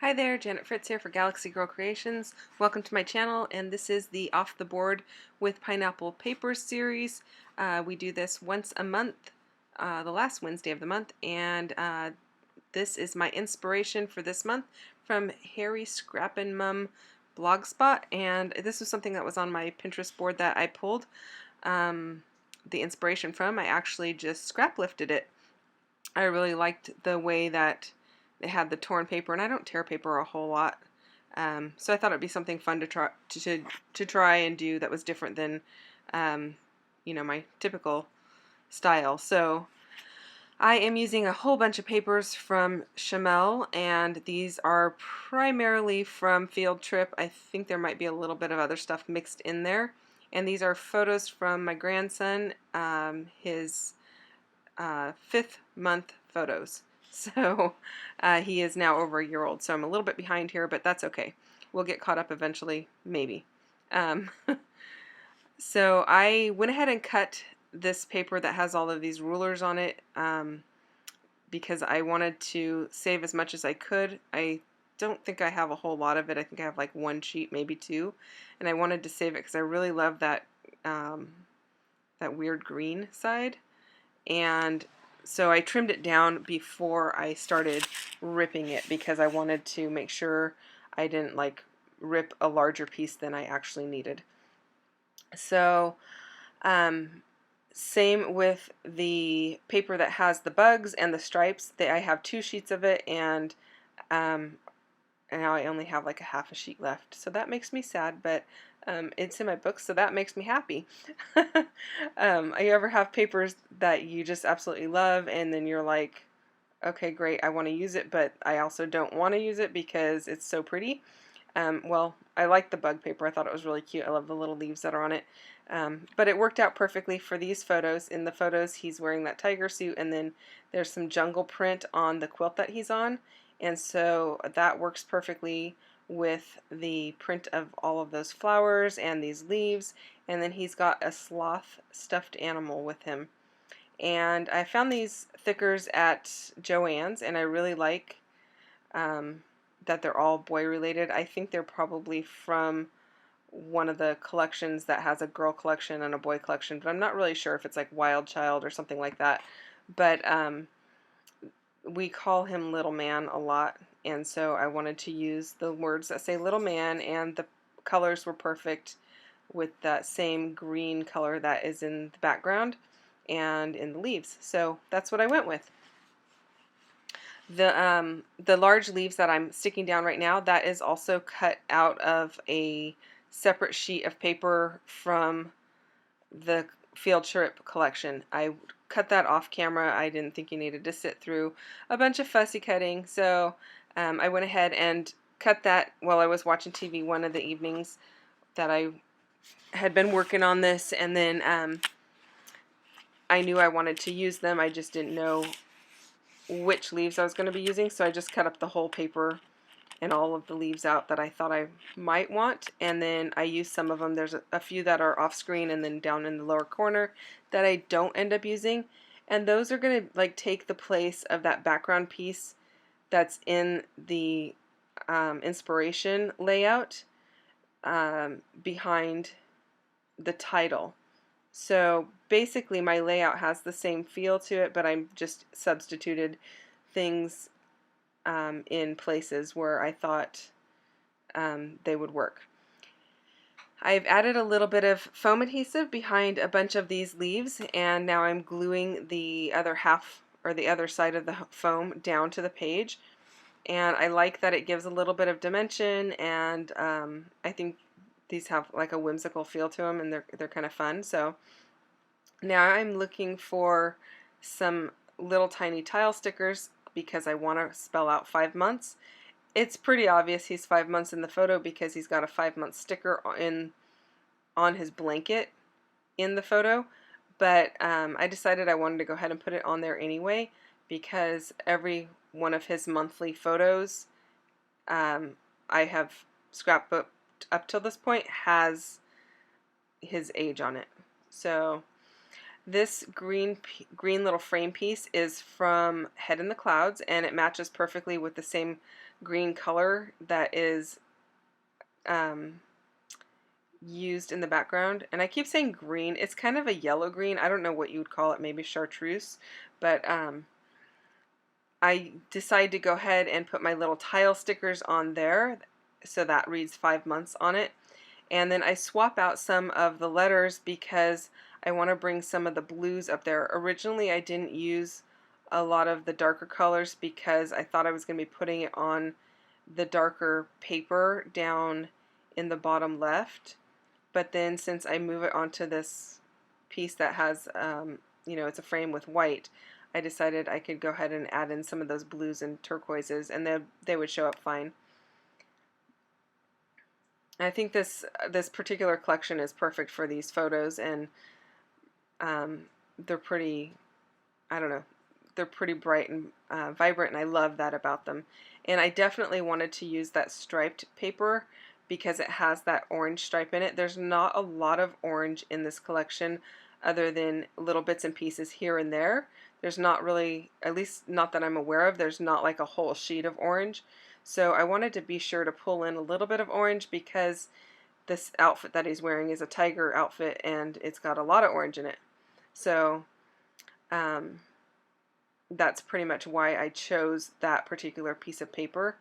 Hi there, Janet Fritz here for Galaxy Girl Creations. Welcome to my channel, and this is the Off the Board with Pineapple Papers series. We do this once a month, the last Wednesday of the month, and this is my inspiration for this month from Harry Scrappin' Mum Blogspot, and this was something that was on my Pinterest board that I pulled the inspiration from. I actually just scrap lifted it. I really liked the way that it had the torn paper, and I don't tear paper a whole lot, so I thought it'd be something fun to try and do that was different than my typical style. So I am using a whole bunch of papers from Chamel, and these are primarily from Field Trip. I think there might be a little bit of other stuff mixed in there, and these are photos from my grandson, his 5th month photos. So he is now over a year old, so I'm a little bit behind here, but that's okay. We'll get caught up eventually, maybe. So I went ahead and cut this paper that has all of these rulers on it because I wanted to save as much as I could. I don't think I have a whole lot of it. I think I have like one sheet, maybe two, and I wanted to save it because I really love that that weird green side. And so I trimmed it down before I started ripping it because I wanted to make sure I didn't like rip a larger piece than I actually needed. So same with the paper that has the bugs and the stripes. I have 2 sheets of it, and now I only have like a half a sheet left. So that makes me sad, but it's in my book, so that makes me happy. You ever have papers that you just absolutely love, and then you're like, okay, great, I want to use it, but I also don't want to use it because it's so pretty? Well, I like the bug paper. I thought it was really cute. I love the little leaves that are on it. But it worked out perfectly for these photos. In the photos, he's wearing that tiger suit, and then there's some jungle print on the quilt that he's on, and so that works perfectly with the print of all of those flowers and these leaves. And then he's got a sloth stuffed animal with him. And I found these thickers at Joann's, and I really like that they're all boy related. I think they're probably from one of the collections that has a girl collection and a boy collection, but I'm not really sure if it's like Wild Child or something like that. But we call him Little Man a lot, and so I wanted to use the words that say Little Man, and the colors were perfect with that same green color that is in the background and in the leaves. So that's what I went with. The large leaves that I'm sticking down right now, that is also cut out of a separate sheet of paper from the Field Trip collection. I cut that off camera. I didn't think you needed to sit through a bunch of fussy cutting, so I went ahead and cut that while I was watching TV one of the evenings that I had been working on this, and then I knew I wanted to use them. I just didn't know which leaves I was going to be using, so I just cut up the whole paper and all of the leaves out that I thought I might want, and then I used some of them. There's a few that are off screen and then down in the lower corner that I don't end up using, and those are going to like take the place of that background piece that's in the inspiration layout behind the title. So basically my layout has the same feel to it, but I'm just substituted things in places where I thought they would work. I've added a little bit of foam adhesive behind a bunch of these leaves, and now I'm gluing the other half or the other side of the foam down to the page, and I like that it gives a little bit of dimension, and I think these have like a whimsical feel to them, and they're kind of fun. So now I'm looking for some little tiny tile stickers because I want to spell out 5 months. It's pretty obvious he's 5 months in the photo because he's got a 5-month sticker on his blanket in the photo, but I decided I wanted to go ahead and put it on there anyway because every one of his monthly photos I have scrapbooked up till this point has his age on it. So this green little frame piece is from Head in the Clouds, and it matches perfectly with the same green color that is used in the background. And I keep saying green. It's kind of a yellow green. I don't know what you would call it, maybe chartreuse. But I decided to go ahead and put my little tile stickers on there. So that reads 5 months on it. And then I swap out some of the letters because I want to bring some of the blues up there. Originally I didn't use a lot of the darker colors because I thought I was going to be putting it on the darker paper down in the bottom left. But then since I move it onto this piece that has, you know, it's a frame with white, I decided I could go ahead and add in some of those blues and turquoises, and they would show up fine. I think this particular collection is perfect for these photos, and they're pretty, I don't know, they're pretty bright and vibrant, and I love that about them. And I definitely wanted to use that striped paper because it has that orange stripe in it. There's not a lot of orange in this collection other than little bits and pieces here and there. There's not really, at least not that I'm aware of, there's not like a whole sheet of orange. So I wanted to be sure to pull in a little bit of orange because this outfit that he's wearing is a tiger outfit and it's got a lot of orange in it. So that's pretty much why I chose that particular piece of paper.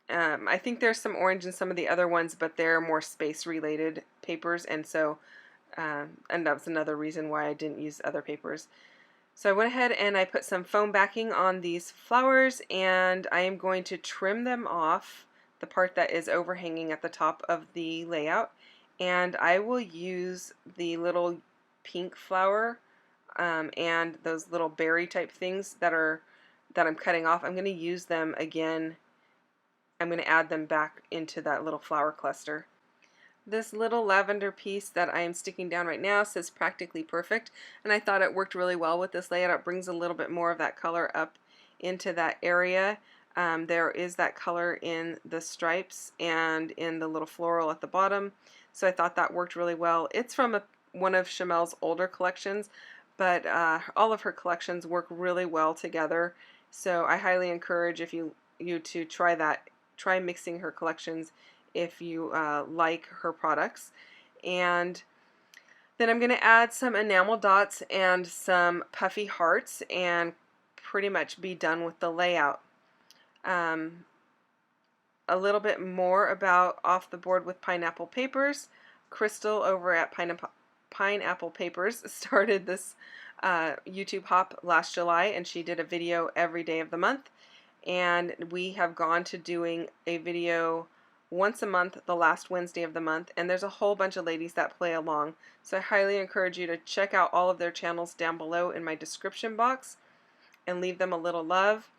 I think there's some orange in some of the other ones, but they're more space related papers, and so and that's another reason why I didn't use other papers. So I went ahead and I put some foam backing on these flowers, and I am going to trim them off, the part that is overhanging at the top of the layout, and I will use the little pink flower and those little berry type things that I'm cutting off. I'm going to use them again. I'm going to add them back into that little flower cluster. This little lavender piece that I am sticking down right now says practically perfect, and I thought it worked really well with this layout. It brings a little bit more of that color up into that area. There is that color in the stripes and in the little floral at the bottom, so I thought that worked really well. It's from one of Chamel's older collections, but all of her collections work really well together, so I highly encourage you to try that. Try mixing her collections if you like her products. And then I'm going to add some enamel dots and some puffy hearts and pretty much be done with the layout. A little bit more about Off the Board with Pineapple Papers. Crystal over at Pineapple Papers started this YouTube hop last July, and she did a video every day of the month. And we have gone to doing a video once a month, the last Wednesday of the month, and there's a whole bunch of ladies that play along. So I highly encourage you to check out all of their channels down below in my description box and leave them a little love.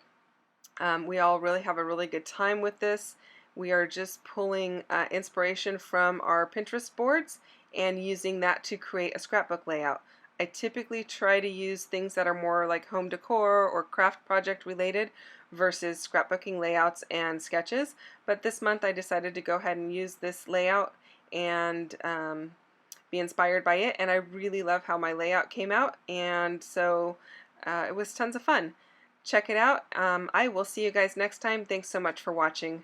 We all really have a really good time with this. We are just pulling inspiration from our Pinterest boards and using that to create a scrapbook layout. I typically try to use things that are more like home decor or craft project related versus scrapbooking layouts and sketches, but this month I decided to go ahead and use this layout and be inspired by it, and I really love how my layout came out, and so it was tons of fun. Check it out. I will see you guys next time. Thanks so much for watching.